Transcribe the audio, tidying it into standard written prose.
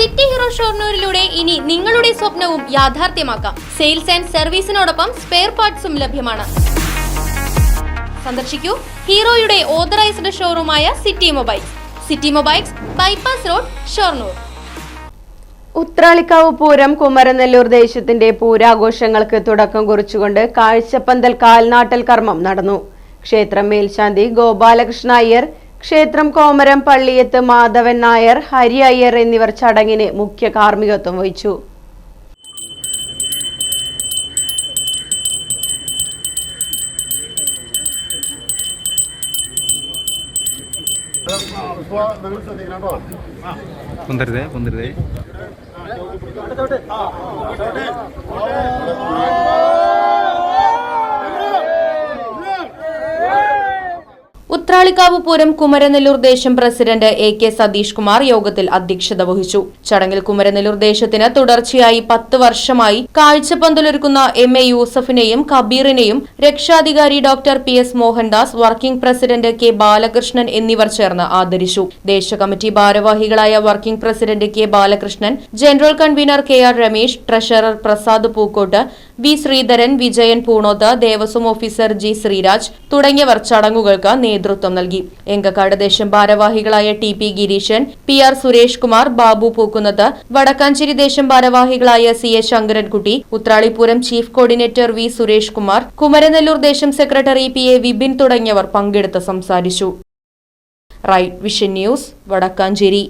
City hero ഷൊർണൂരിലൂടെ ഇനി നിങ്ങളുടെ സ്വപ്നവും യാഥാർത്ഥ്യമാക്കാം. സെയിൽസ് ആൻഡ് സർവീസിനോടൊപ്പം സ്പെയർ പാർട്സും ലഭ്യമാണ്. സന്ദർശിക്കൂ ഹീറോയുടെ ഓതറൈസ്ഡ് ഷോറൂമായ city mobiles, bypass road, Shoranur. Uthralikkavu Pooram Kumaranellur ദേശത്തിന്റെ പൂരാഘോഷങ്ങൾക്ക് തുടക്കം കുറിച്ചുകൊണ്ട് കാഴ്ചപ്പന്തൽ കാൽനാട്ടൽ കർമ്മം നടന്നു. ക്ഷേത്രം മേൽശാന്തി ഗോപാലകൃഷ്ണ അയ്യർ, ക്ഷേത്രം കോമരം പള്ളിയത്ത് മാധവൻ നായർ, ഹരി അയ്യർ എന്നിവർ ചടങ്ങിന് മുഖ്യ കാർമ്മികത്വം വഹിച്ചു. ഉത്രാളിക്കാവ് പൂരം കുമരനെല്ലൂർ ദേശം പ്രസിഡന്റ് AK സതീഷ് കുമാർ യോഗത്തിൽ അധ്യക്ഷത വഹിച്ചു. ചടങ്ങിൽ കുമരനെല്ലൂർ ദേശത്തിന് തുടർച്ചയായി 10 വർഷമായി കാഴ്ചപ്പന്തലൊരുക്കുന്ന MA യൂസഫിനെയും കബീറിനെയും രക്ഷാധികാരി doctor PS Mohandas, working president K Balakrishnan എന്നിവർ ചേർന്ന് ആദരിച്ചു. ദേശ കമ്മിറ്റി ഭാരവാഹികളായ working president K Balakrishnan, general convener KR Ramesh, treasurer Prasad Pookot, V Sreedharan, Vijayan Poonoth, Devaswom officer G Sreeraj തുടങ്ങിയവർ ചടങ്ങുകൾക്ക് നേതൃത്വം നൽകി. എങ്കക്കാട് ദേശം ഭാരവാഹികളായ TP ഗിരീശൻ, PR സുരേഷ് കുമാർ, ബാബു പൂക്കുന്നത്ത്, വടക്കാഞ്ചേരി ദേശം ഭാരവാഹികളായ CA Sankarankutty, Uthralipooram chief coordinator V Suresh Kumar, Kumaranellur ദേശം സെക്രട്ടറി PA വിപിൻ തുടങ്ങിയവർ പങ്കെടുത്ത് സംസാരിച്ചു. Right vision news, Vadakkanchery.